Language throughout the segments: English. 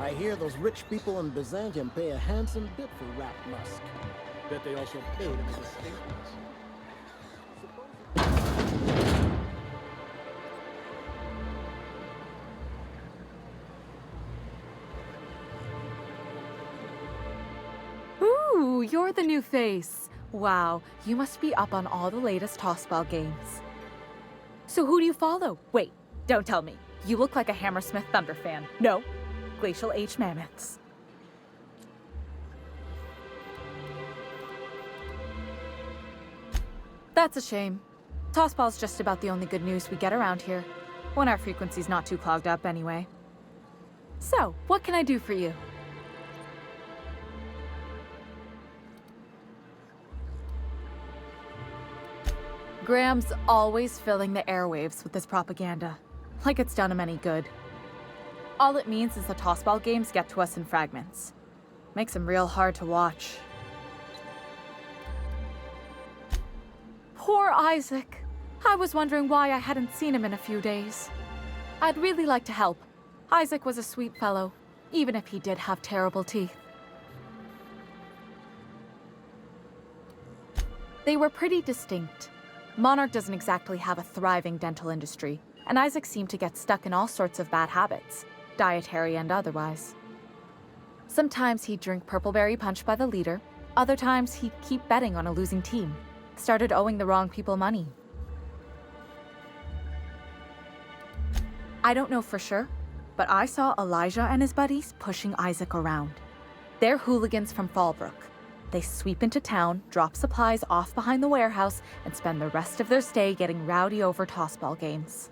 I hear those rich people in Byzantium pay a handsome bit for Rat Musk. Bet they also paid him his estate was. Ooh, you're the new face. Wow, you must be up on all the latest Tossball games. So who do you follow? Wait, don't tell me. You look like a Hammersmith Thunder fan. No, Glacial H Mammoths. That's a shame. Tossball's just about the only good news we get around here, when our frequency's not too clogged up anyway. So, what can I do for you? Graham's always filling the airwaves with his propaganda, like it's done him any good. All it means is the Tossball games get to us in fragments. Makes them real hard to watch. Poor Isaac. I was wondering why I hadn't seen him in a few days. I'd really like to help. Isaac was a sweet fellow, even if he did have terrible teeth. They were pretty distinct. Monarch doesn't exactly have a thriving dental industry, and Isaac seemed to get stuck in all sorts of bad habits, dietary and otherwise. Sometimes he'd drink Purpleberry Punch by the liter, other times he'd keep betting on a losing team, started owing the wrong people money. I don't know for sure, but I saw Elijah and his buddies pushing Isaac around. They're hooligans from Fallbrook. They sweep into town, drop supplies off behind the warehouse, and spend the rest of their stay getting rowdy over tossball games.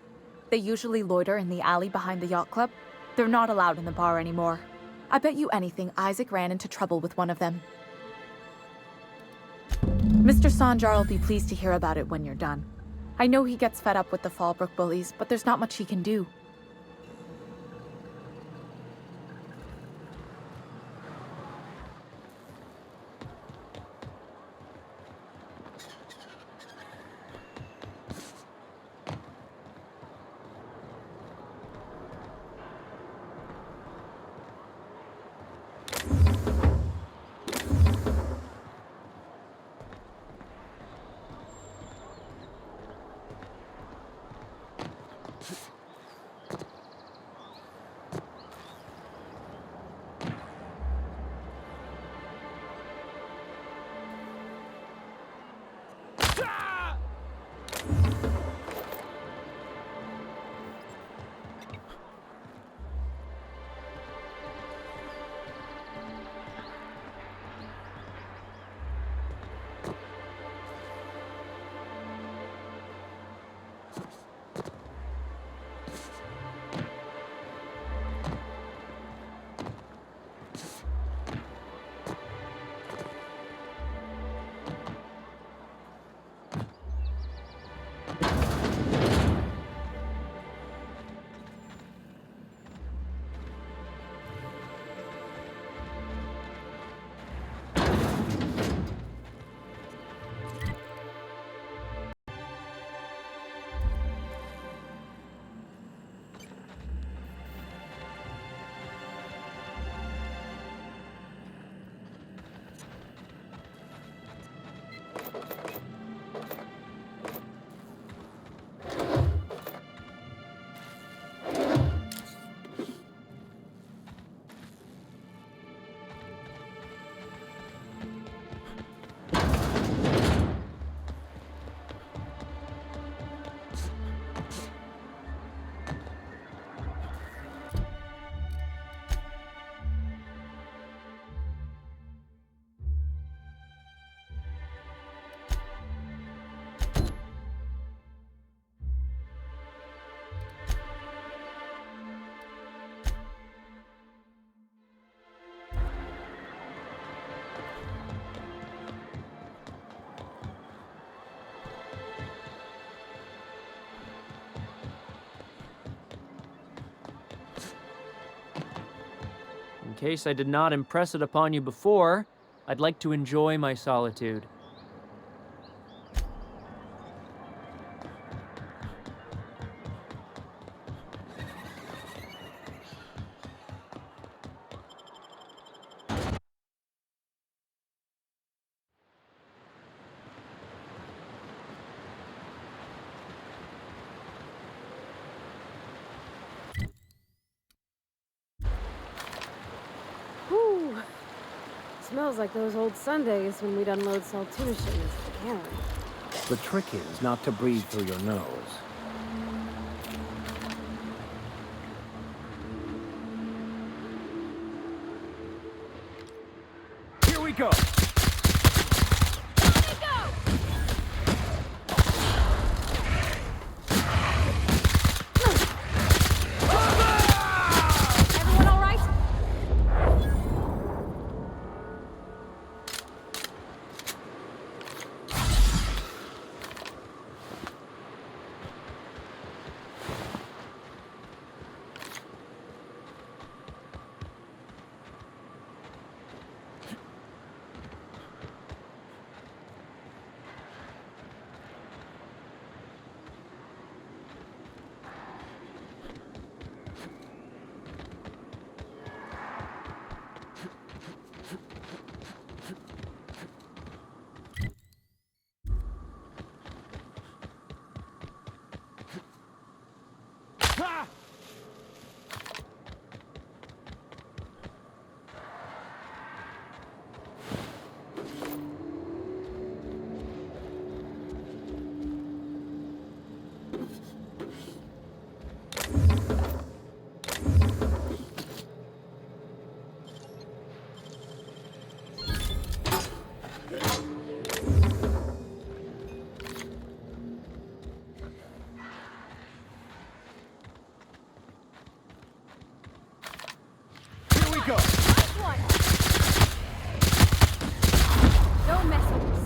They usually loiter in the alley behind the yacht club. They're not allowed in the bar anymore. I bet you anything Isaac ran into trouble with one of them. Mr. Sanjar will be pleased to hear about it when you're done. I know he gets fed up with the Fallbrook bullies, but there's not much he can do. In case I did not impress it upon you before, I'd like to enjoy my solitude. Smells like those old Sundays when we'd unload Saltuna shipments to Karen. The trick is not to breathe through your nose. Here we go! Everyone all right? Ha! Here we go! Nice one! Don't mess with us.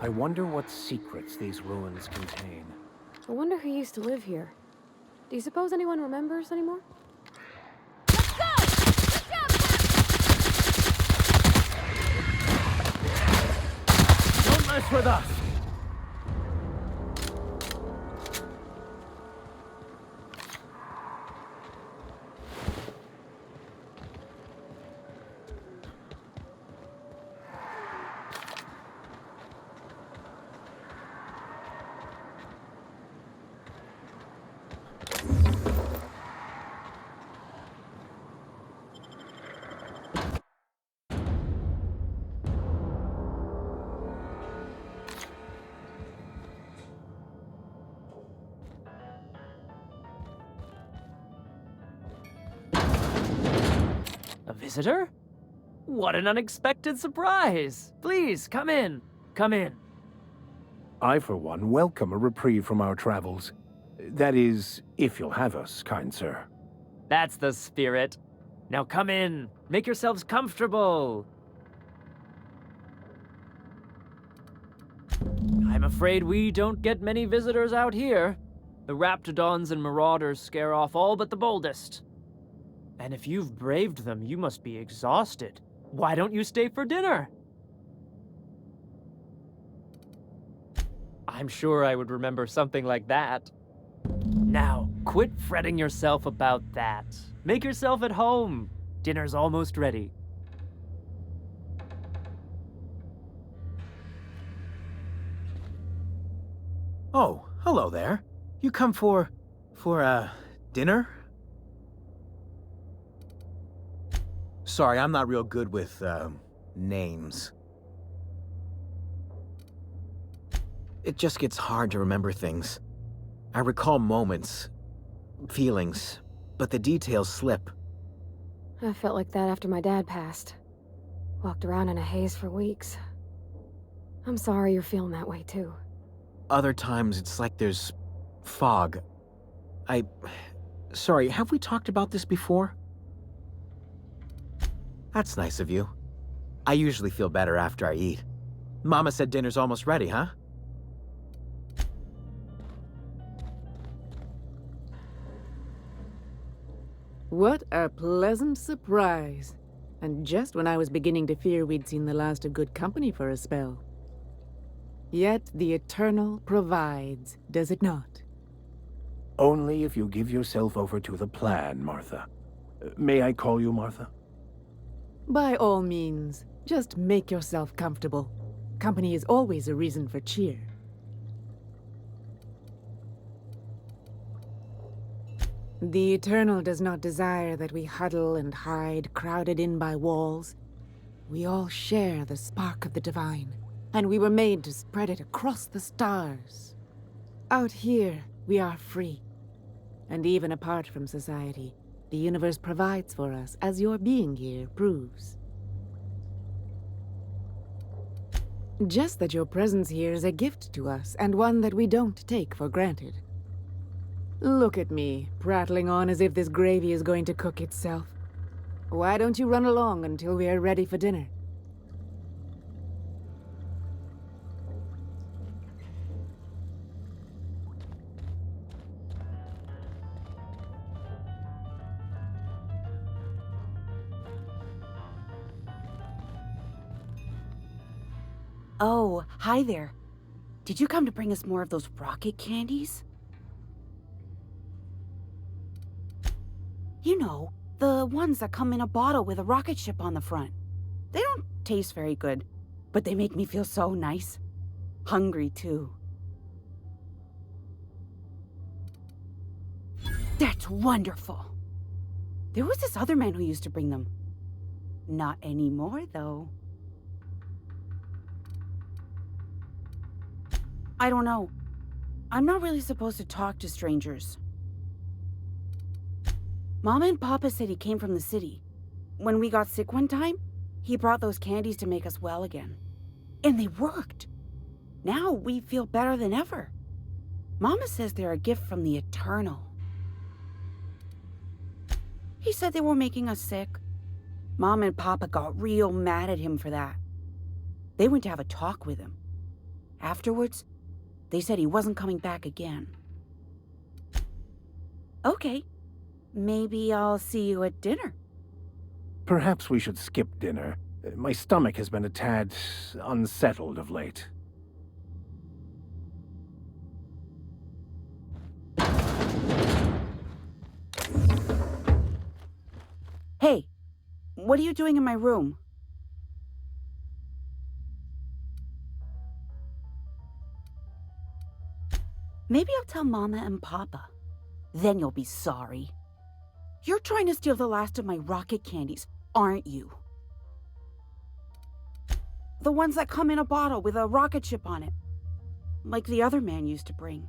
I wonder what secrets these ruins contain. I wonder who used to live here. Do you suppose anyone remembers anymore? Let's go! Good job, Don't mess with us! A visitor? What an unexpected surprise! Please, come in. Come in. I, for one, welcome a reprieve from our travels. That is, if you'll have us, kind sir. That's the spirit. Now come in. Make yourselves comfortable. I'm afraid we don't get many visitors out here. The Raptidons and Marauders scare off all but the boldest. And if you've braved them, you must be exhausted. Why don't you stay for dinner? I'm sure I would remember something like that. Now, quit fretting yourself about that. Make yourself at home. Dinner's almost ready. Oh, hello there. You come for dinner? Sorry, I'm not real good with, names. It just gets hard to remember things. I recall moments, feelings, but the details slip. I felt like that after my dad passed. Walked around in a haze for weeks. I'm sorry you're feeling that way too. Other times, it's like there's fog. Sorry, have we talked about this before? That's nice of you. I usually feel better after I eat. Mama said dinner's almost ready, huh? What a pleasant surprise. And just when I was beginning to fear we'd seen the last of good company for a spell. Yet the Eternal provides, does it not? Only if you give yourself over to the plan, Martha. May I call you Martha? By all means, just make yourself comfortable. Company is always a reason for cheer. The Eternal does not desire that we huddle and hide, crowded in by walls. We all share the spark of the divine, and we were made to spread it across the stars. Out here, we are free. And even apart from society, the universe provides for us, as your being here proves. Just that your presence here is a gift to us, and one that we don't take for granted. Look at me, prattling on as if this gravy is going to cook itself. Why don't you run along until we are ready for dinner? Oh, hi there. Did you come to bring us more of those rocket candies? You know, the ones that come in a bottle with a rocket ship on the front. They don't taste very good, but they make me feel so nice. Hungry, too. That's wonderful. There was this other man who used to bring them. Not anymore, though. I don't know. I'm not really supposed to talk to strangers. Mama and Papa said he came from the city. When we got sick one time, he brought those candies to make us well again. And they worked. Now we feel better than ever. Mama says they're a gift from the Eternal. He said they were making us sick. Mom and Papa got real mad at him for that. They went to have a talk with him. Afterwards, they said he wasn't coming back again. Okay. Maybe I'll see you at dinner. Perhaps we should skip dinner. My stomach has been a tad unsettled of late. Hey, what are you doing in my room? Maybe I'll tell Mama and Papa. Then you'll be sorry. You're trying to steal the last of my rocket candies, aren't you? The ones that come in a bottle with a rocket ship on it. Like the other man used to bring.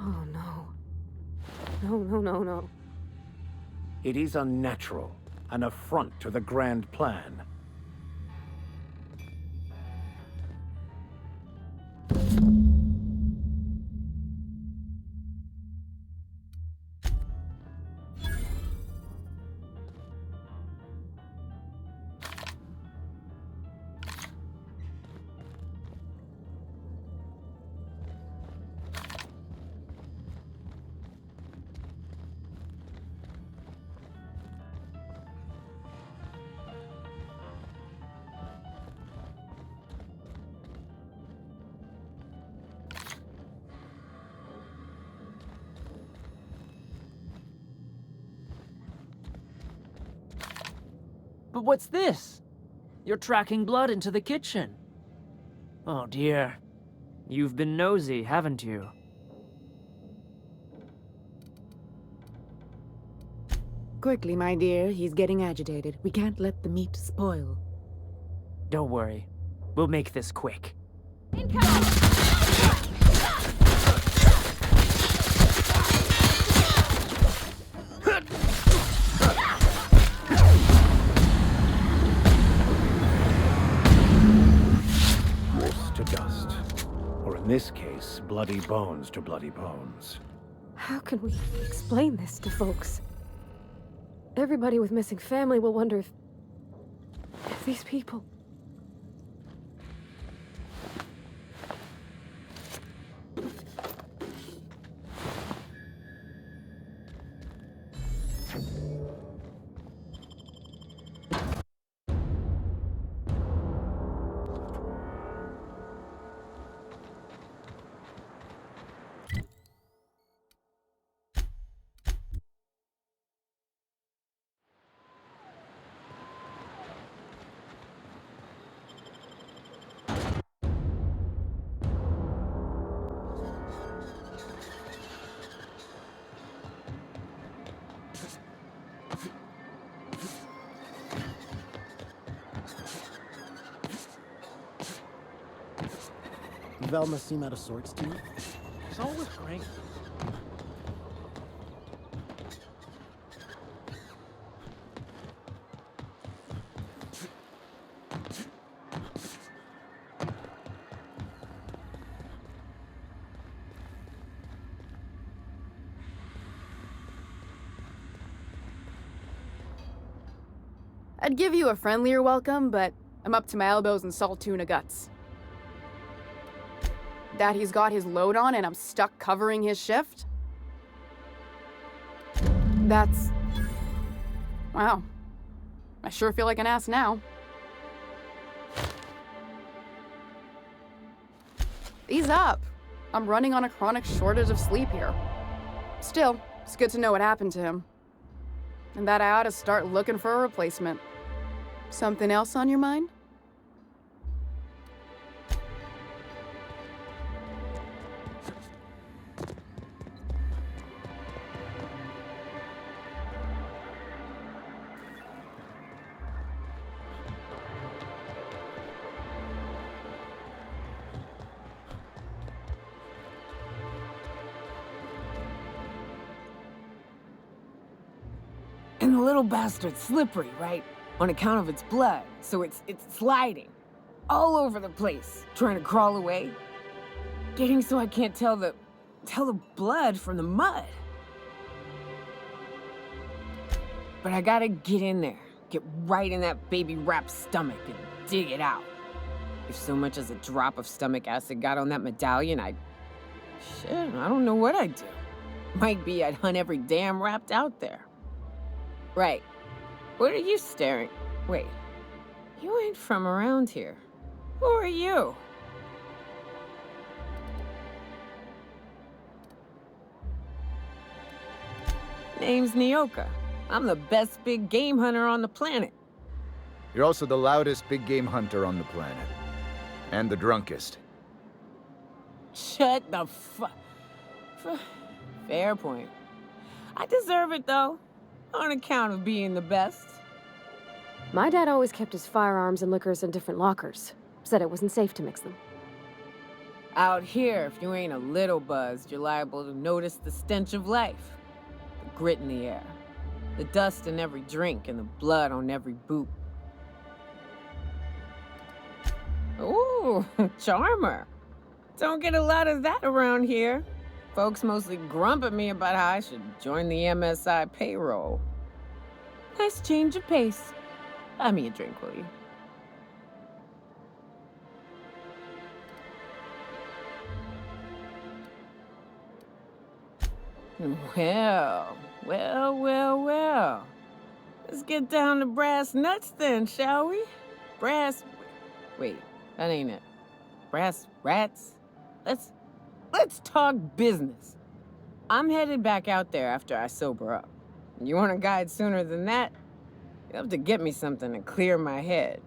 Oh no. No, no, no, no. It is unnatural, an affront to the grand plan. But what's this? You're tracking blood into the kitchen. Oh dear. You've been nosy, haven't you? Quickly, my dear. He's getting agitated. We can't let the meat spoil. Don't worry. We'll make this quick. Dust to dust. Or in this case, bloody bones to bloody bones. How can we explain this to folks? Everybody with missing family will wonder if these people... Velma seem out of sorts to you? It's always great. I'd give you a friendlier welcome, but I'm up to my elbows in salt tuna guts. Daddy's got his load on and I'm stuck covering his shift? That's... wow. I sure feel like an ass now. Ease up. I'm running on a chronic shortage of sleep here. Still, it's good to know what happened to him. And that I ought to start looking for a replacement. Something else on your mind? And the little bastard's slippery, right? On account of its blood, so it's sliding. All over the place, trying to crawl away. Getting so I can't tell the blood from the mud. But I gotta get in there, get right in that baby rap's stomach and dig it out. If so much as a drop of stomach acid got on that medallion, shit, I don't know what I'd do. Might be I'd hunt every damn Rapt out there. Right. What are you staring? Wait. You ain't from around here. Who are you? Name's Nyoka. I'm the best big game hunter on the planet. You're also the loudest big game hunter on the planet. And the drunkest. Shut the Fair point. I deserve it, though. On account of being the best. My dad always kept his firearms and liquors in different lockers. Said it wasn't safe to mix them. Out here, if you ain't a little buzzed, you're liable to notice the stench of life. The grit in the air. The dust in every drink and the blood on every boot. Ooh, charmer. Don't get a lot of that around here. Folks mostly grump at me about how I should join the MSI payroll. Nice change of pace. Buy me a drink, will you? Well. Let's get down to brass nuts then, shall we? Wait, that ain't it. Brass rats? Let's talk business. I'm headed back out there after I sober up. You want a guide sooner than that? You'll have to get me something to clear my head.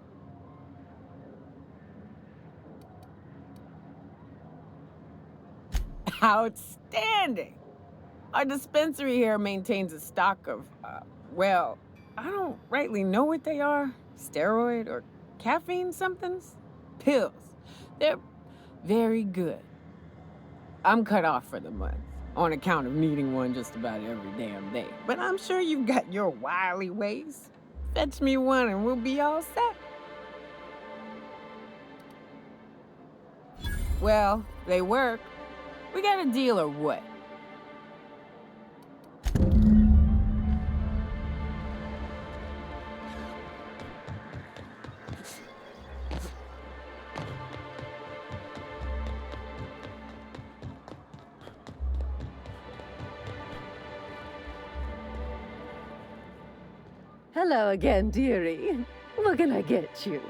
Outstanding! Our dispensary here maintains a stock of, well, I don't rightly know what they are. Steroid or caffeine somethings? Pills. They're very good. I'm cut off for the month, on account of needing one just about every damn day. But I'm sure you've got your wily ways. Fetch me one and we'll be all set. Well, they work. We got a deal or what? Hello again, dearie. What can I get you?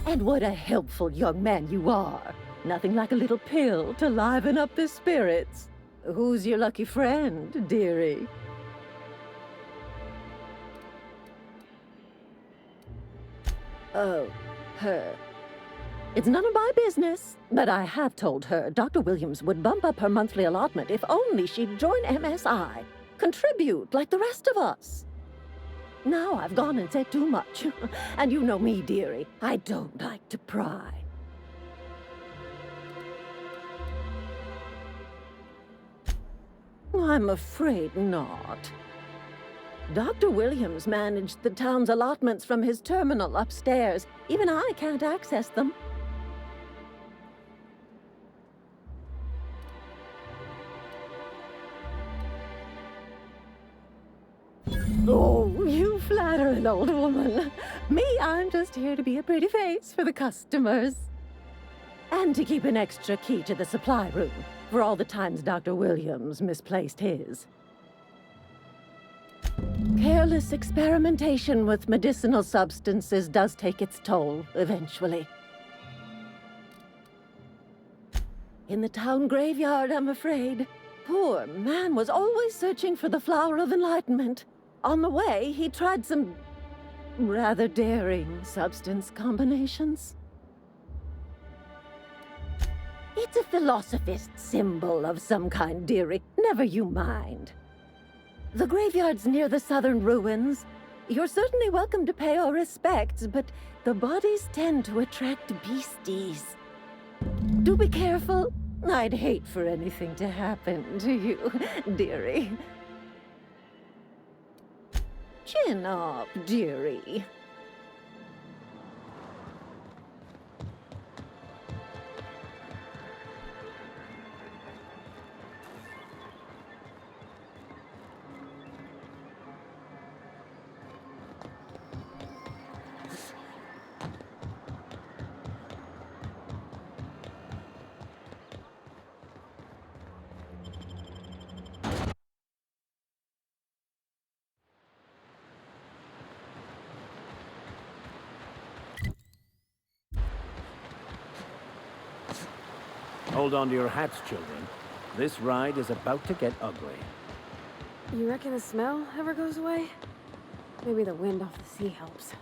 And what a helpful young man you are. Nothing like a little pill to liven up the spirits. Who's your lucky friend, dearie? Oh, her. It's none of my business, but I have told her Dr. Williams would bump up her monthly allotment if only she'd join MSI. Contribute like the rest of us. Now I've gone and said too much. And you know me, dearie. I don't like to pry. I'm afraid not. Dr. Williams managed the town's allotments from his terminal upstairs. Even I can't access them. Oh, you flatter an old woman. Me, I'm just here to be a pretty face for the customers. And to keep an extra key to the supply room, for all the times Dr. Williams misplaced his. Careless experimentation with medicinal substances does take its toll, eventually. In the town graveyard, I'm afraid. Poor man was always searching for the flower of enlightenment. On the way, he tried some rather daring substance combinations. It's a philosophist symbol of some kind, dearie. Never you mind. The graveyard's near the southern ruins. You're certainly welcome to pay our respects, but the bodies tend to attract beasties. Do be careful. I'd hate for anything to happen to you, dearie. Chin up, dearie. Hold on to your hats, children. This ride is about to get ugly. You reckon the smell ever goes away? Maybe the wind off the sea helps.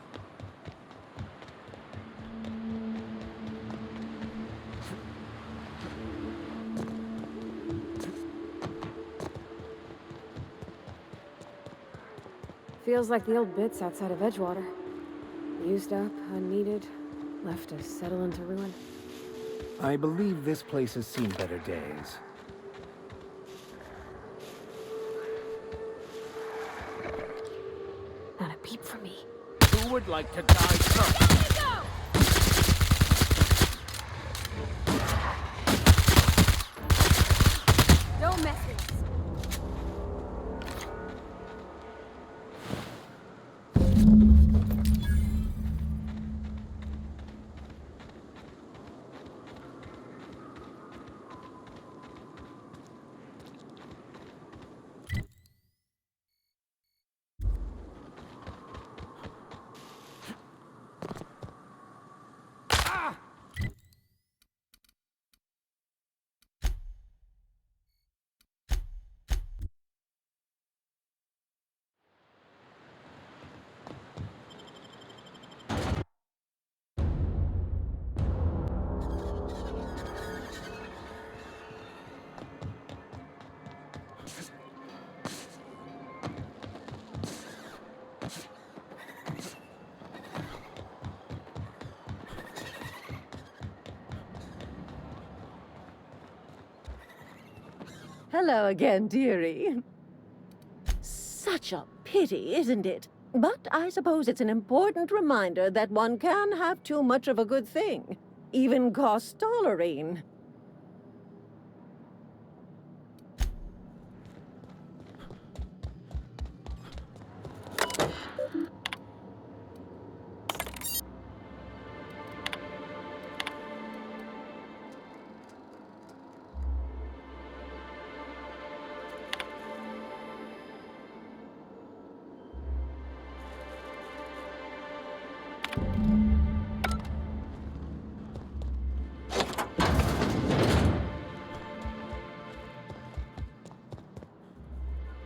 Feels like the old bits outside of Edgewater. Used up, unneeded, left to settle into ruin. I believe this place has seen better days. Not a peep from me. Who would like to die first? Don't mess with us. Hello again, dearie. Such a pity, isn't it? But I suppose it's an important reminder that one can have too much of a good thing. Even cost tolerine.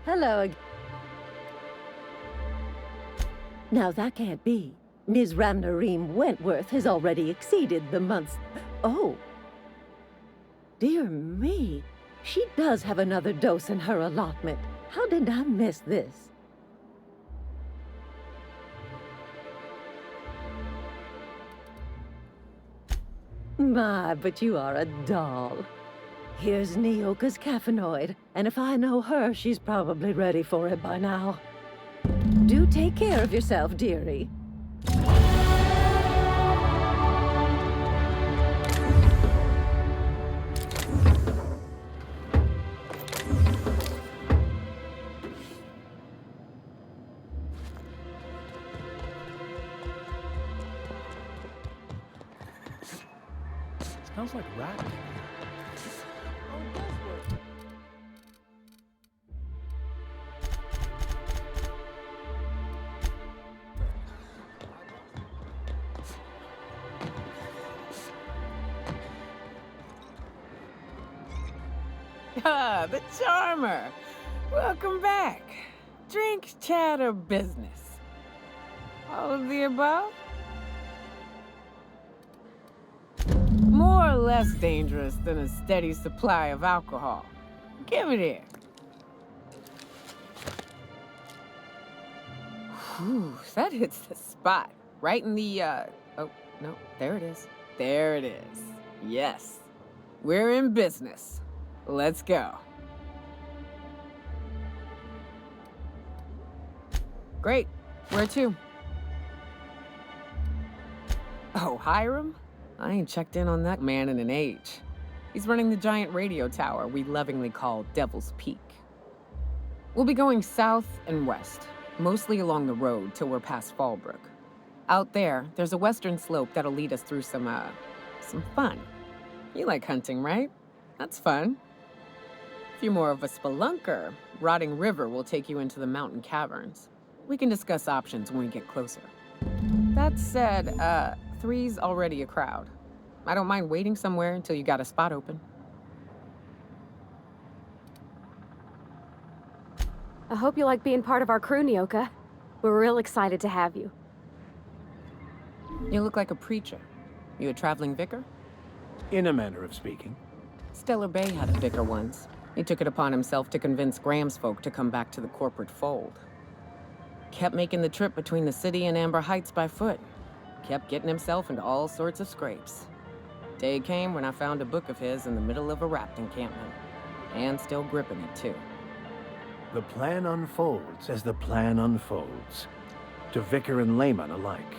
Hello again. Now that can't be. Ms. Ramnareem Wentworth has already exceeded the month's... Oh. Dear me. She does have another dose in her allotment. How did I miss this? My, but you are a doll. Here's Nyoka's caffeinoid, and if I know her, she's probably ready for it by now. Do take care of yourself, dearie. Smells like rat. Ah, the Charmer! Welcome back. Drink, chat, or business? All of the above? More or less dangerous than a steady supply of alcohol. Give it here. Whew, that hits the spot. Right in the, oh, no, there it is. There it is. Yes. We're in business. Let's go. Great. Where to? Oh, Hiram? I ain't checked in on that man in an age. He's running the giant radio tower we lovingly call Devil's Peak. We'll be going south and west, mostly along the road till we're past Fallbrook. Out there, there's a western slope that'll lead us through some fun. You like hunting, right? That's fun. If you're more of a spelunker, Rotting River will take you into the mountain caverns. We can discuss options when we get closer. That said, 3's already a crowd. I don't mind waiting somewhere until you got a spot open. I hope you like being part of our crew, Nyoka. We're real excited to have you. You look like a preacher. You a traveling vicar? In a manner of speaking. Stellar Bay had a vicar once. He took it upon himself to convince Graham's folk to come back to the corporate fold. Kept making the trip between the city and Amber Heights by foot. Kept getting himself into all sorts of scrapes. Day came when I found a book of his in the middle of a rapt encampment. And still gripping it, too. The plan unfolds as the plan unfolds. To vicar and layman alike.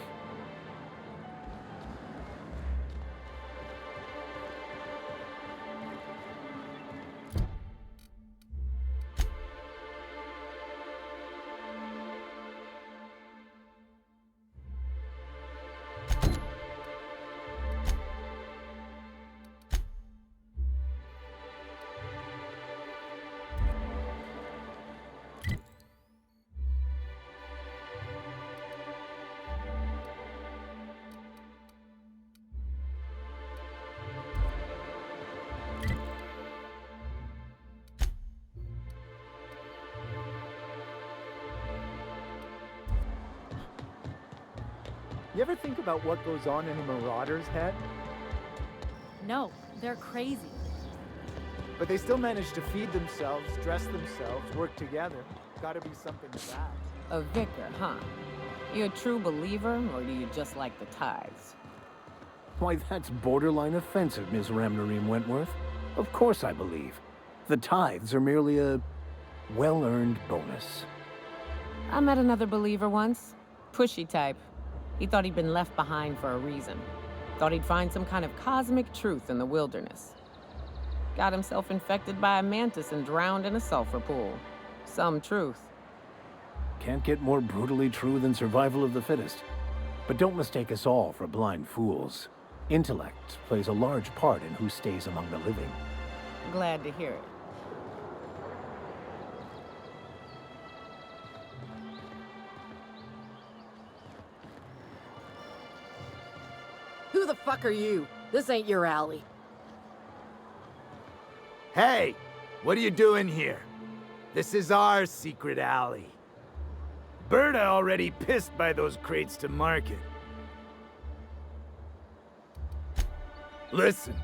You ever think about what goes on in a marauder's head? No, they're crazy. But they still manage to feed themselves, dress themselves, work together. Gotta be something to that. A vicar, huh? You a true believer, or do you just like the tithes? Why, that's borderline offensive, Ms. Ramnareem Wentworth. Of course I believe. The tithes are merely a well-earned bonus. I met another believer once. Pushy type. He thought he'd been left behind for a reason. Thought he'd find some kind of cosmic truth in the wilderness. Got himself infected by a mantis and drowned in a sulfur pool. Some truth. Can't get more brutally true than survival of the fittest. But don't mistake us all for blind fools. Intellect plays a large part in who stays among the living. Glad to hear it. Who the fuck are you? This ain't your alley. Hey! What are you doing here? This is our secret alley. Berta already pissed by those crates to market. Listen,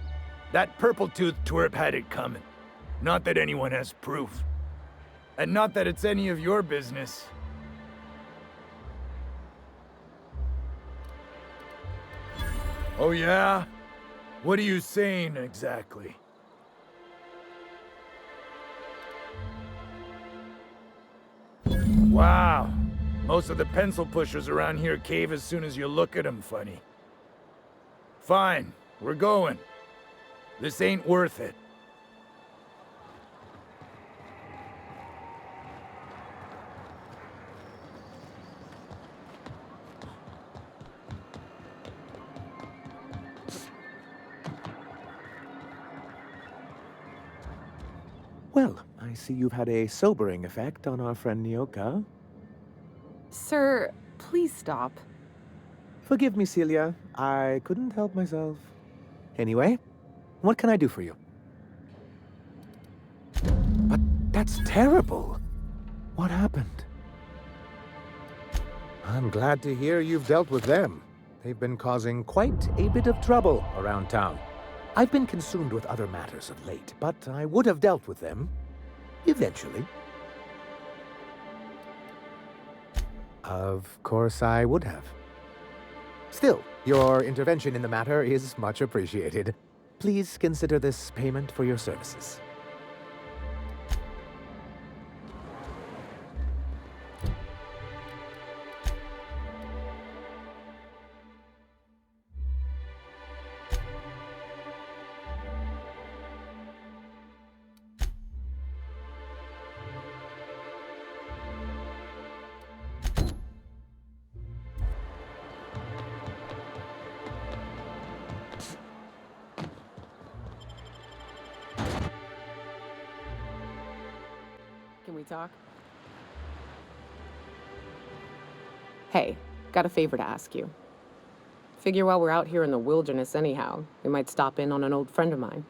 that purple-toothed twerp had it coming. Not that anyone has proof. And not that it's any of your business. Oh yeah? What are you saying exactly? Wow. Most of the pencil pushers around here cave as soon as you look at them funny. Fine, we're going. This ain't worth it. Well, I see you've had a sobering effect on our friend Nyoka. Sir, please stop. Forgive me, Celia. I couldn't help myself. Anyway, what can I do for you? But that's terrible. What happened? I'm glad to hear you've dealt with them. They've been causing quite a bit of trouble around town. I've been consumed with other matters of late, but I would have dealt with them eventually. Of course I would have. Still, your intervention in the matter is much appreciated. Please consider this payment for your services. Can we talk? Hey, got a favor to ask you. Figure while we're out here in the wilderness anyhow, we might stop in on an old friend of mine.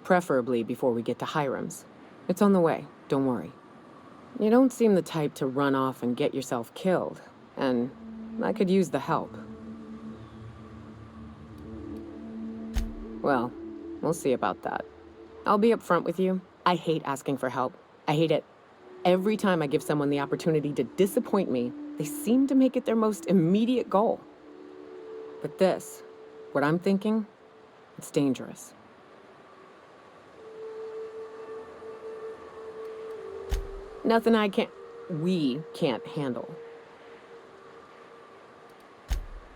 Preferably before we get to Hiram's. It's on the way, don't worry. You don't seem the type to run off and get yourself killed, and I could use the help. Well, we'll see about that. I'll be upfront with you. I hate asking for help. I hate it. Every time I give someone the opportunity to disappoint me, they seem to make it their most immediate goal. But this, what I'm thinking, It's dangerous. Nothing we can't handle.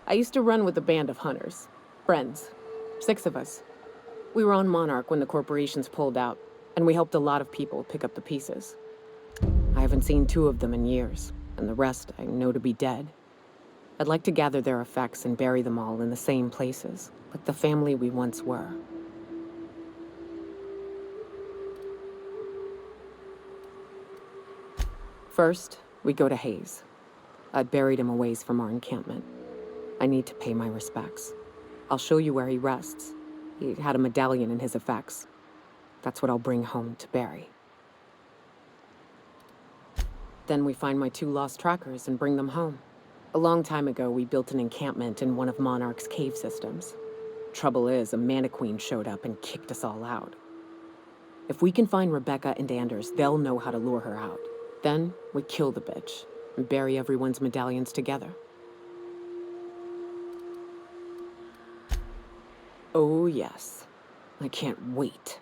I used to run with a band of hunters. Friends. 6 of us. We were on Monarch when the corporations pulled out, and we helped a lot of people pick up the pieces. I haven't seen 2 of them in years, and the rest I know to be dead. I'd like to gather their effects and bury them all in the same places, like the family we once were. First, we go to Hayes. I buried him a ways from our encampment. I need to pay my respects. I'll show you where he rests. He had a medallion in his effects. That's what I'll bring home to Barry. Then we find my 2 lost trackers and bring them home. A long time ago, we built an encampment in one of Monarch's cave systems. Trouble is, a Mantiqueen showed up and kicked us all out. If we can find Rebecca and Anders, they'll know how to lure her out. Then, we kill the bitch and bury everyone's medallions together. Oh, yes. I can't wait.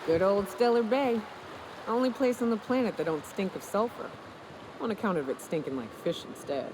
Good old Stellar Bay. Only place on the planet that don't stink of sulfur. On account of it stinking like fish instead.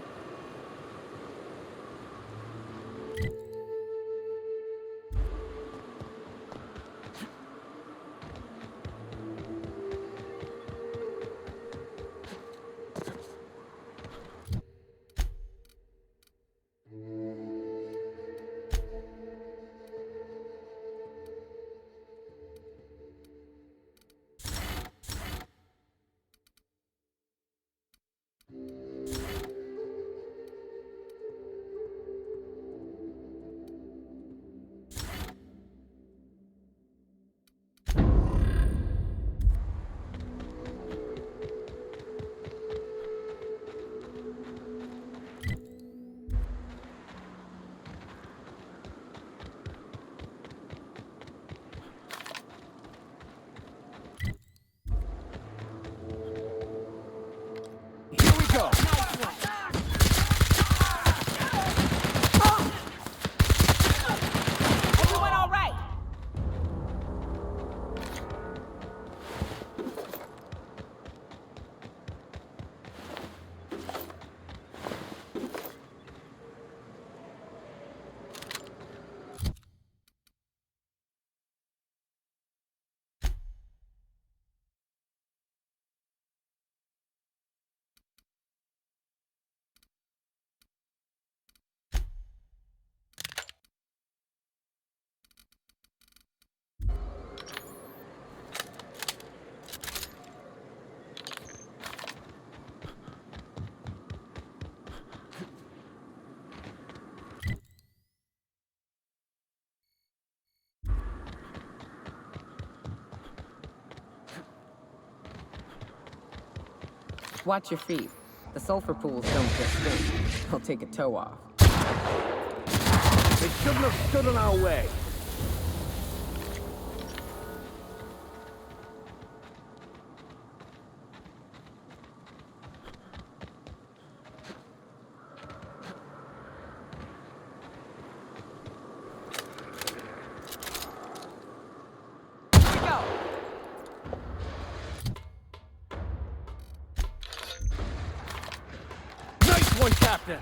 Watch your feet. The sulfur pools don't just stink. They'll take a toe off. They shouldn't have stood in our way. One, Captain!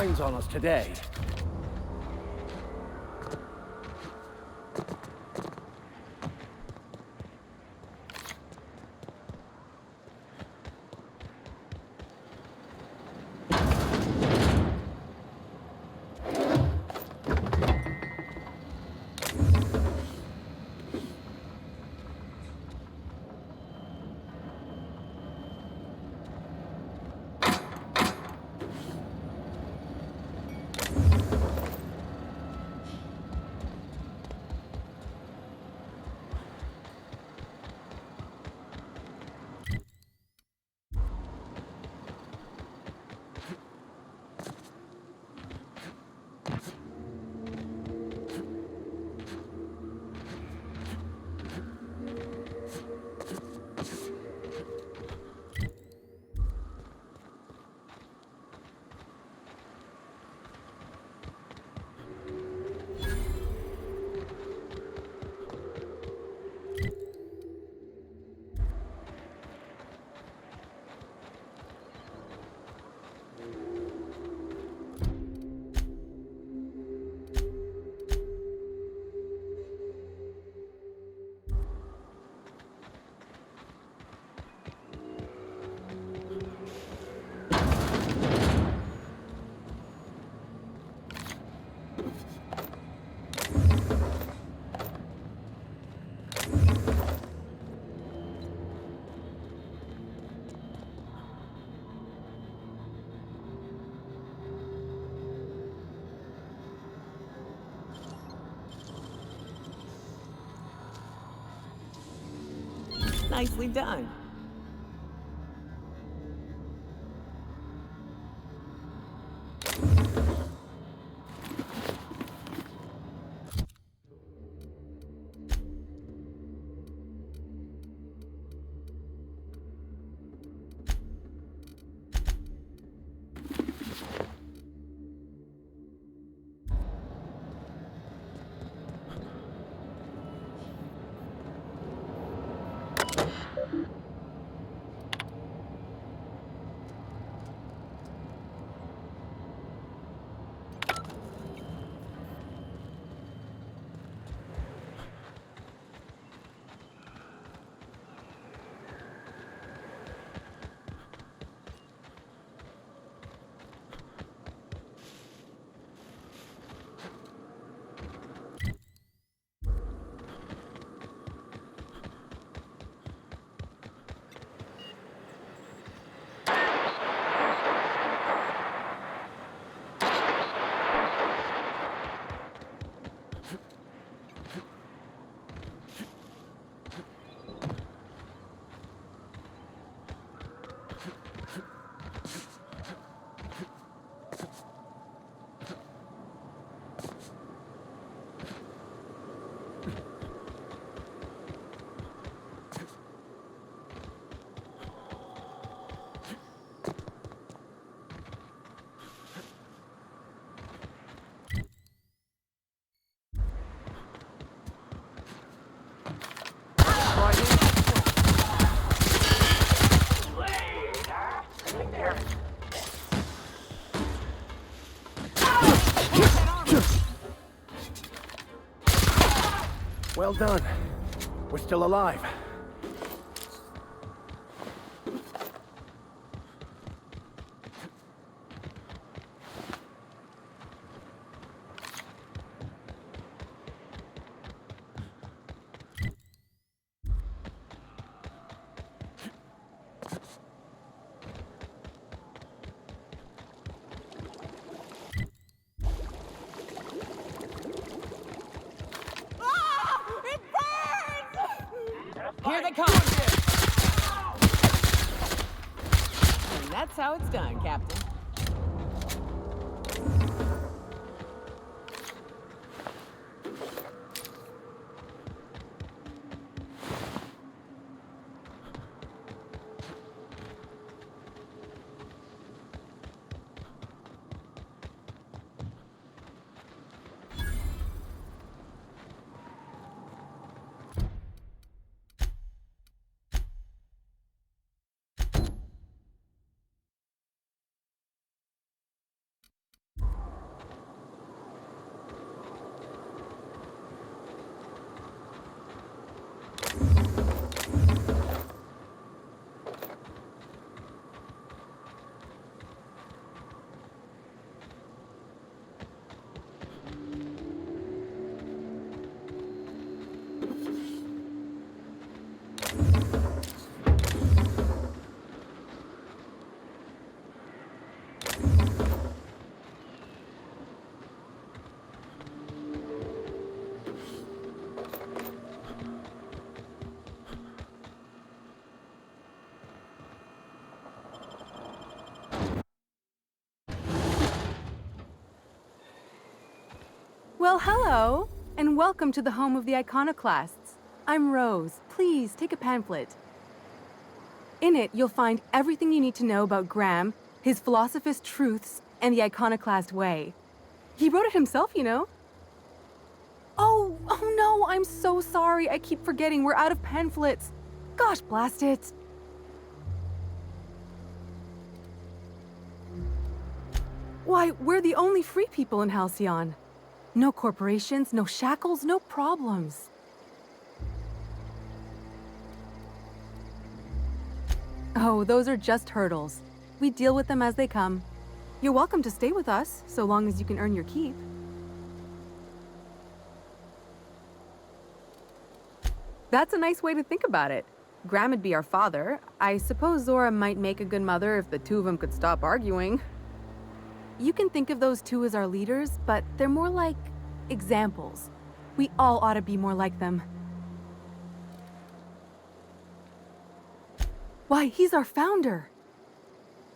lines on us today. Nicely done. Well done. We're still alive. Here they come! And that's how it's done, Captain. Well, hello, and welcome to the home of the Iconoclasts. I'm Rose. Please, take a pamphlet. In it, you'll find everything you need to know about Graham, his Philosophist truths, and the Iconoclast way. He wrote it himself, you know. Oh no, I'm so sorry. I keep forgetting we're out of pamphlets. Gosh, blast it. Why, we're the only free people in Halcyon. No corporations, no shackles, no problems. Oh, those are just hurdles. We deal with them as they come. You're welcome to stay with us, so long as you can earn your keep. That's a nice way to think about it. Graham would be our father. I suppose Zora might make a good mother if the two of them could stop arguing. You can think of those two as our leaders, but they're more like examples. We all ought to be more like them. Why, he's our founder.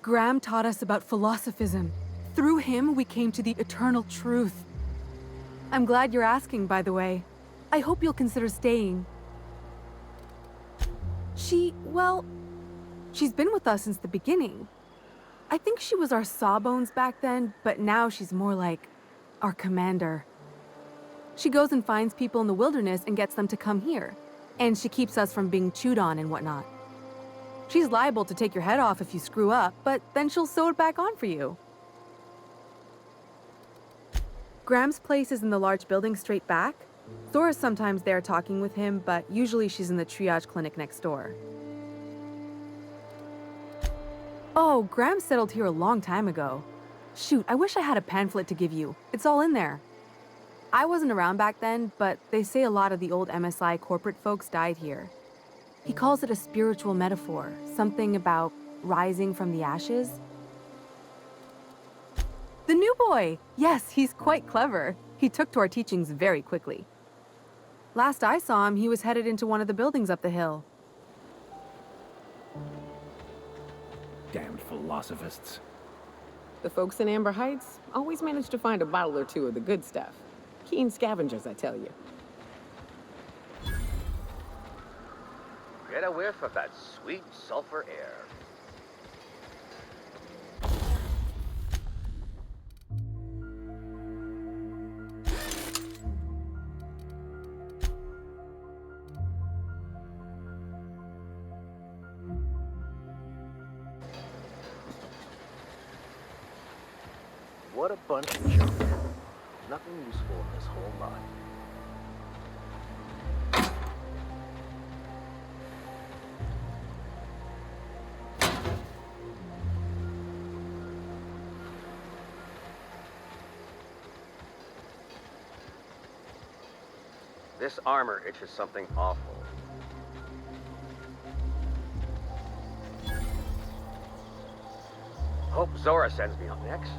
Graham taught us about philosophism. Through him, we came to the eternal truth. I'm glad you're asking, by the way. I hope you'll consider staying. She's been with us since the beginning. I think she was our sawbones back then, but now she's more like our commander. She goes and finds people in the wilderness and gets them to come here. And she keeps us from being chewed on and whatnot. She's liable to take your head off if you screw up, but then she'll sew it back on for you. Graham's place is in the large building straight back. Zora's sometimes there talking with him, but usually she's in the triage clinic next door. Oh, Graham settled here a long time ago. Shoot, I wish I had a pamphlet to give you. It's all in there. I wasn't around back then, but they say a lot of the old MSI corporate folks died here. He calls it a spiritual metaphor, something about rising from the ashes. The new boy! Yes, he's quite clever. He took to our teachings very quickly. Last I saw him, he was headed into one of the buildings up the hill. Damned philosophists. The folks in Amber Heights always manage to find a bottle or two of the good stuff. Keen scavengers, I tell you. Get a whiff of that sweet sulfur air. What a bunch of junk. Nothing useful in this whole lot. This armor itches something awful. Hope Zora sends me up next.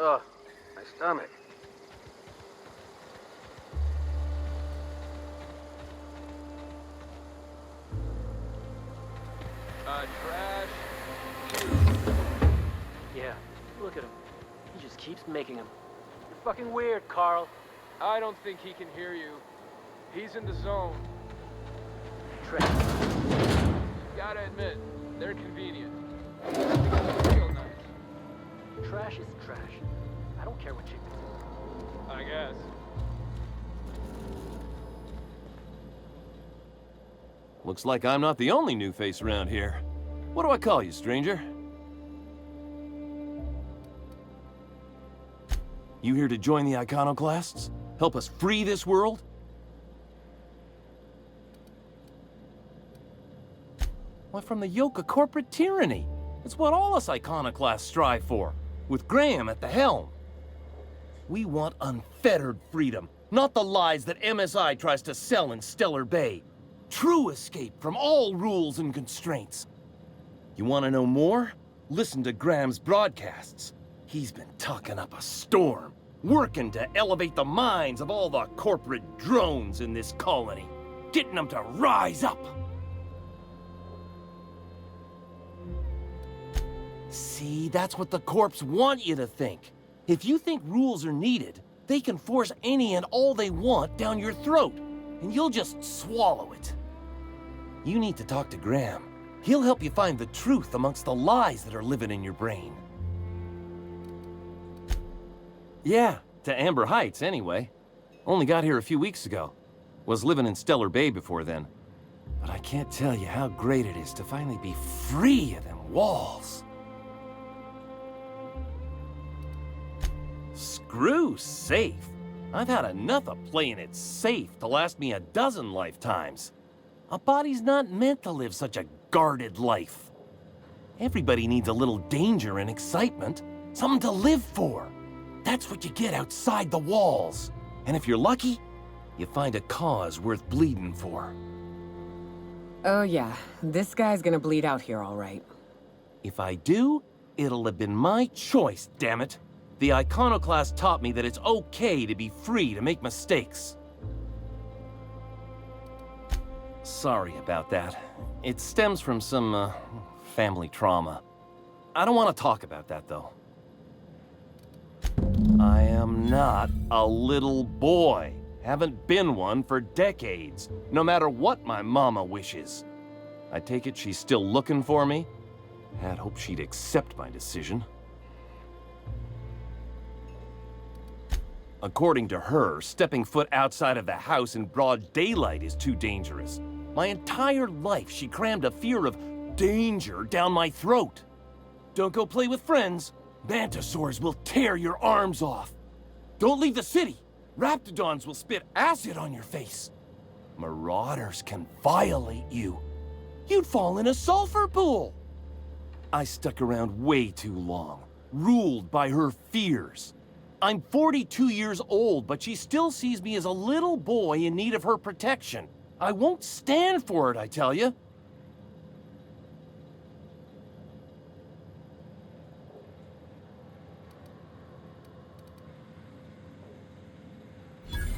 Ugh, my stomach. Trash. Yeah, look at him. He just keeps making them. You're fucking weird, Carl. I don't think he can hear you. He's in the zone. Trash. Gotta admit, they're convenient. Real nice. Trash is trash. I don't care what you do. I guess. Looks like I'm not the only new face around here. What do I call you, stranger? You here to join the Iconoclasts? Help us free this world? Why, from the yoke of corporate tyranny. It's what all us Iconoclasts strive for, with Graham at the helm. We want unfettered freedom, not the lies that MSI tries to sell in Stellar Bay. True escape from all rules and constraints. You want to know more? Listen to Graham's broadcasts. He's been talking up a storm, working to elevate the minds of all the corporate drones in this colony, getting them to rise up. See, that's what the Corps want you to think. If you think rules are needed, they can force any and all they want down your throat, and you'll just swallow it. You need to talk to Graham. He'll help you find the truth amongst the lies that are living in your brain. Yeah, to Amber Heights, anyway. Only got here a few weeks ago. Was living in Stellar Bay before then. But I can't tell you how great it is to finally be free of them walls. Screw safe. I've had enough of playing it safe to last me a dozen lifetimes. A body's not meant to live such a guarded life. Everybody needs a little danger and excitement, something to live for. That's what you get outside the walls. And if you're lucky, you find a cause worth bleeding for. Oh yeah, this guy's gonna bleed out here all right. If I do, it'll have been my choice, damn it. The Iconoclast taught me that it's okay to be free to make mistakes. Sorry about that. It stems from some, family trauma. I don't want to talk about that, though. I am not a little boy. Haven't been one for decades, no matter what my mama wishes. I take it she's still looking for me? Had hoped she'd accept my decision. According to her, stepping foot outside of the house in broad daylight is too dangerous. My entire life, she crammed a fear of danger down my throat. Don't go play with friends. Mantisaurs will tear your arms off. Don't leave the city. Raptidons will spit acid on your face. Marauders can violate you. You'd fall in a sulfur pool. I stuck around way too long, ruled by her fears. I'm 42 years old, but she still sees me as a little boy in need of her protection. I won't stand for it, I tell you.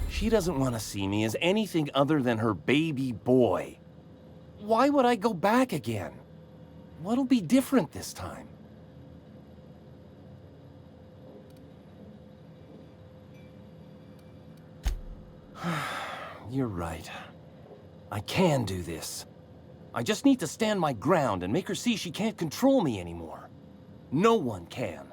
She doesn't want to see me as anything other than her baby boy. Why would I go back again? What'll be different this time? You're right. I can do this. I just need to stand my ground and make her see she can't control me anymore. No one can.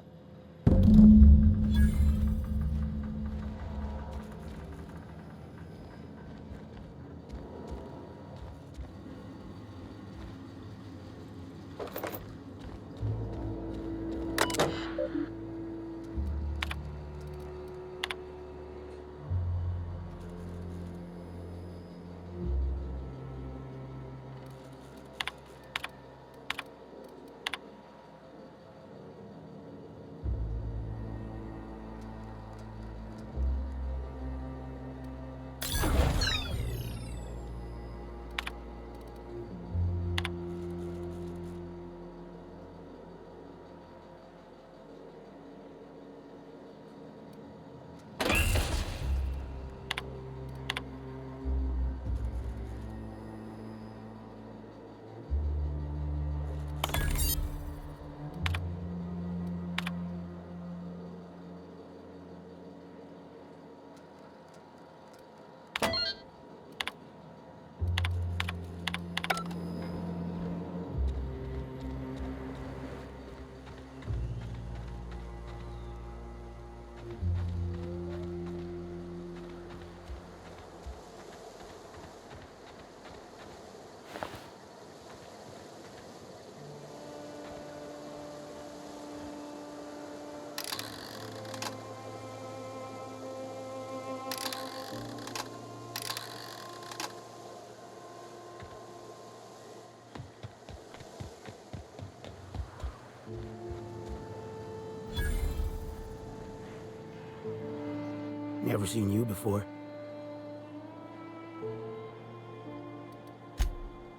Never seen you before.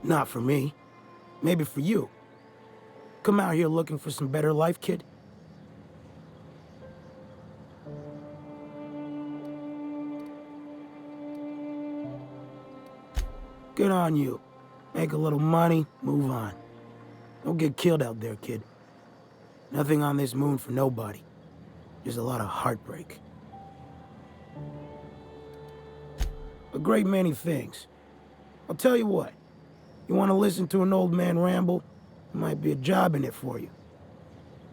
Not for me. Maybe for you. Come out here looking for some better life, kid? Good on you. Make a little money, move on. Don't get killed out there, kid. Nothing on this moon for nobody. Just a lot of heartbreak. A great many things. I'll tell you what. You want to listen to an old man ramble? There might be a job in it for you.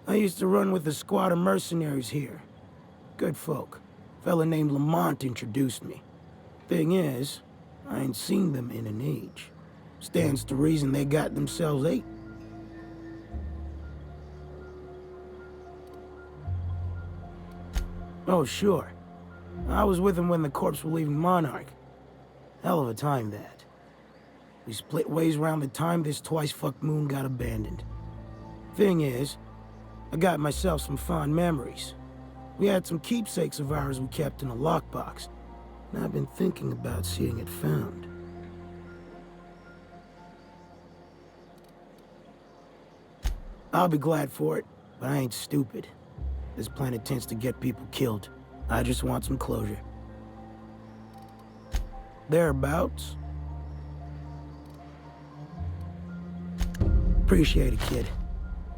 I used to run with a squad of mercenaries here. Good folk. A fella named Lamont introduced me. Thing is, I ain't seen them in an age. Stands to reason they got themselves ate. Oh, sure. I was with them when the corps were leaving Monarch. Hell of a time, that. We split ways around the time this twice-fucked moon got abandoned. Thing is, I got myself some fond memories. We had some keepsakes of ours we kept in a lockbox, and I've been thinking about seeing it found. I'll be glad for it, but I ain't stupid. This planet tends to get people killed. I just want some closure. Thereabouts. Appreciate it, kid.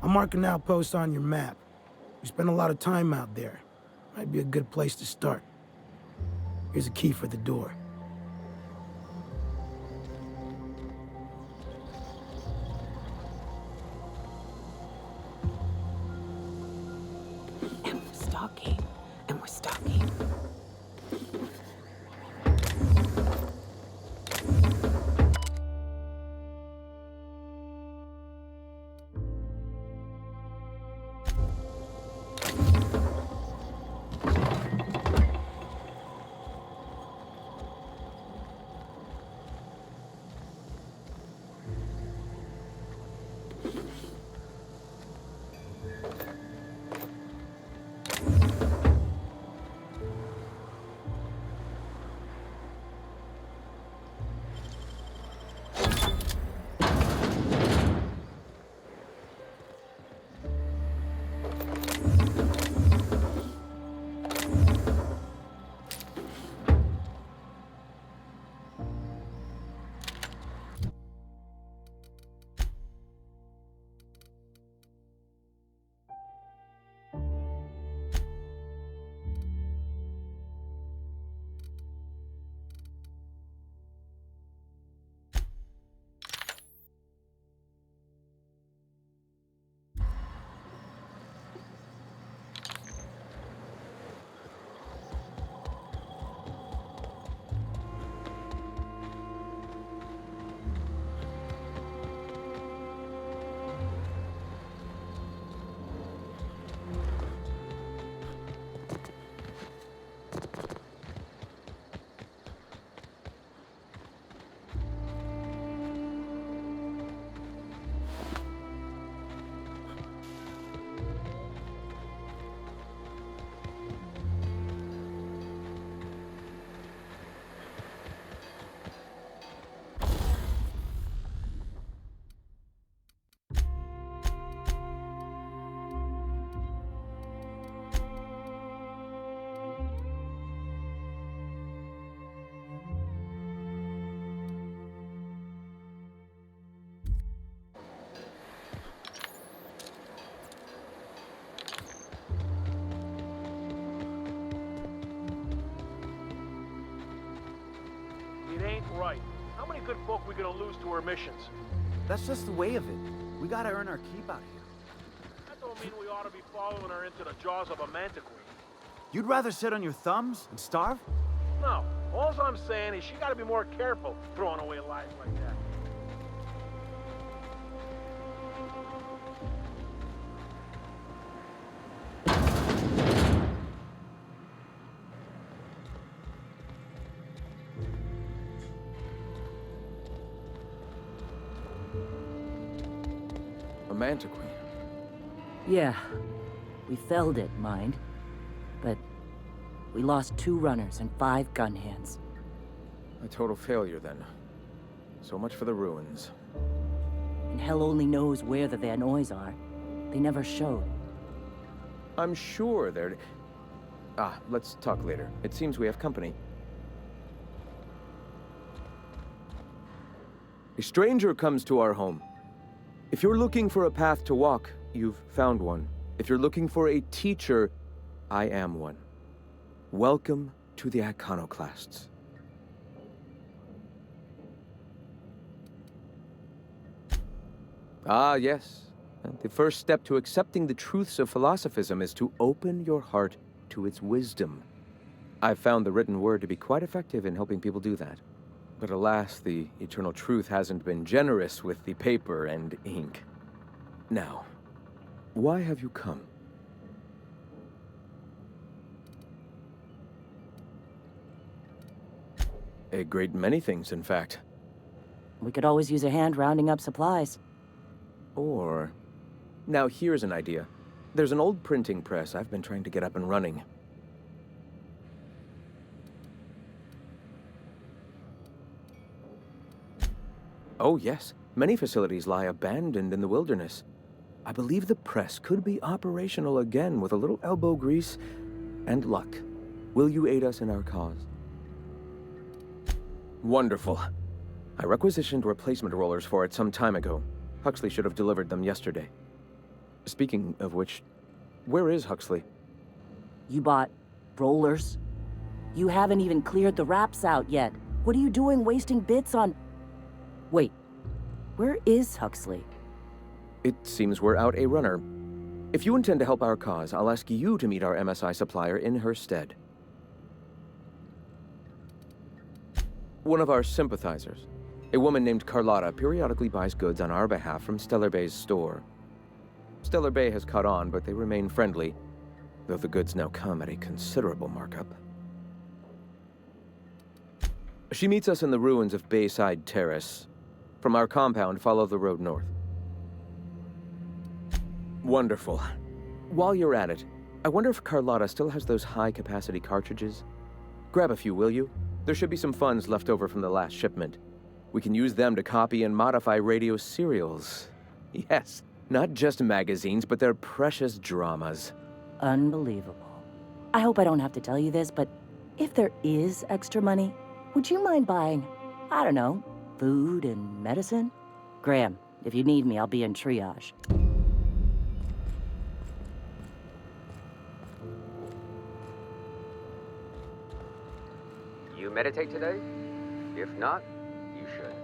I'll mark an outpost on your map. We spend a lot of time out there. Might be a good place to start. Here's a key for the door. And we're stalking. And we're stalking. It ain't right. How many good folk we gonna lose to our missions? That's just the way of it. We gotta earn our keep out here. That don't mean we ought to be following her into the jaws of a mantiquine. You'd rather sit on your thumbs and starve? No. All I'm saying is she gotta be more careful throwing away lives like that. A mantiquine. Yeah. We felled it, mind. But we lost 2 runners and 5 gun hands. A total failure, then. So much for the ruins. and hell only knows where the Van Noys are. They never showed. I'm sure they're... let's talk later. It seems we have company. A stranger comes to our home. If you're looking for a path to walk, you've found one. If you're looking for a teacher, I am one. Welcome to the Iconoclasts. Ah, yes. The first step to accepting the truths of philosophism is to open your heart to its wisdom. I've found the written word to be quite effective in helping people do that. But alas, the eternal truth hasn't been generous with the paper and ink. Now, why have you come? A great many things, in fact. We could always use a hand rounding up supplies. Or... Now here's an idea. There's an old printing press I've been trying to get up and running. Oh yes, many facilities lie abandoned in the wilderness. I believe the press could be operational again with a little elbow grease and luck. Will you aid us in our cause? Wonderful. I requisitioned replacement rollers for it some time ago. Huxley should have delivered them yesterday. Speaking of which, where is Huxley? You bought rollers? You haven't even cleared the wraps out yet. What are you doing wasting bits on... Wait, where is Huxley? It seems we're out a runner. If you intend to help our cause, I'll ask you to meet our MSI supplier in her stead. One of our sympathizers, a woman named Carlotta, periodically buys goods on our behalf from Stellar Bay's store. Stellar Bay has caught on, but they remain friendly, though the goods now come at a considerable markup. She meets us in the ruins of Bayside Terrace. From our compound, follow the road north. Wonderful. While you're at it, I wonder if Carlotta still has those high-capacity cartridges? Grab a few, will you? There should be some funds left over from the last shipment. We can use them to copy and modify radio serials. Yes, not just magazines, but their precious dramas. Unbelievable. I hope I don't have to tell you this, but if there is extra money, would you mind buying, I don't know, food and medicine? Graham, if you need me, I'll be in triage. You meditate today? If not, you should.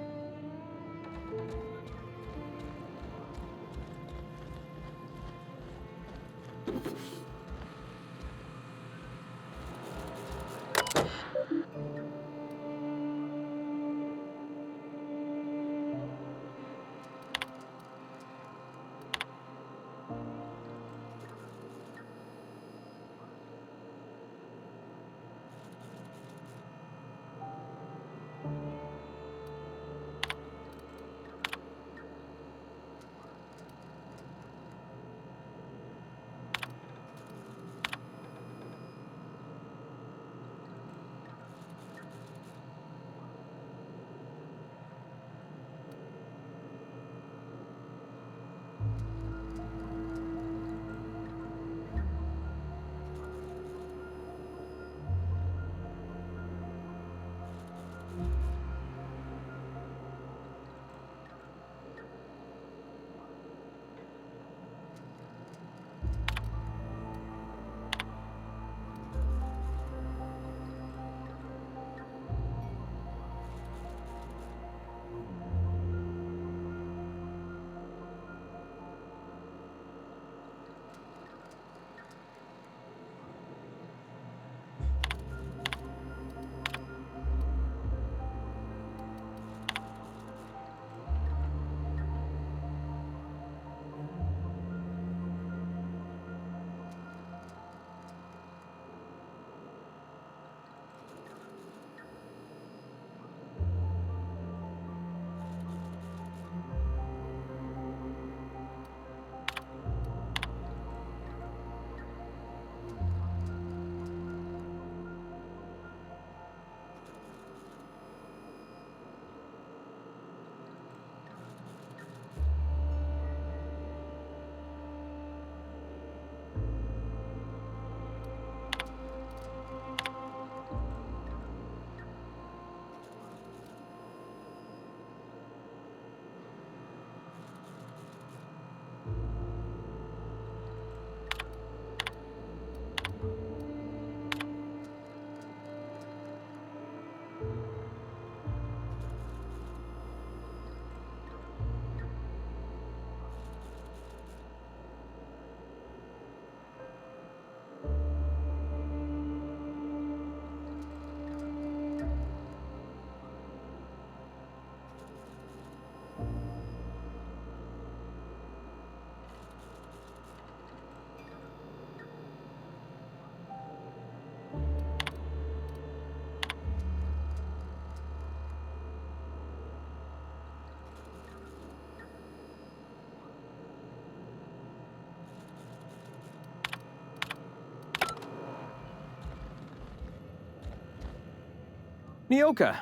Nyoka,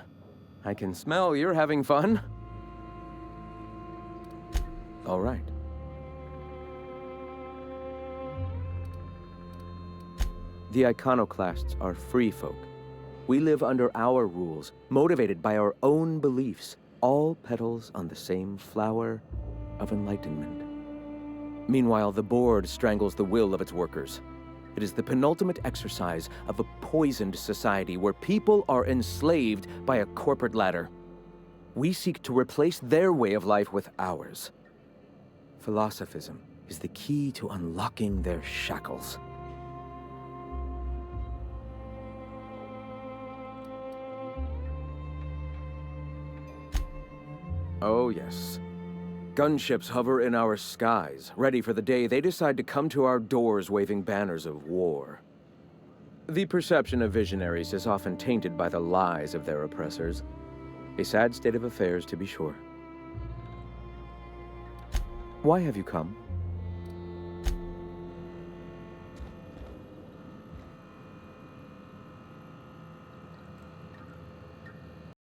I can smell you're having fun. All right. The Iconoclasts are free folk. We live under our rules, motivated by our own beliefs, all petals on the same flower of enlightenment. Meanwhile, the board strangles the will of its workers. It is the penultimate exercise of a poisoned society where people are enslaved by a corporate ladder. We seek to replace their way of life with ours. Philosophism is the key to unlocking their shackles. Oh, yes. Gunships hover in our skies, ready for the day they decide to come to our doors waving banners of war. The perception of visionaries is often tainted by the lies of their oppressors. A sad state of affairs, to be sure. Why have you come?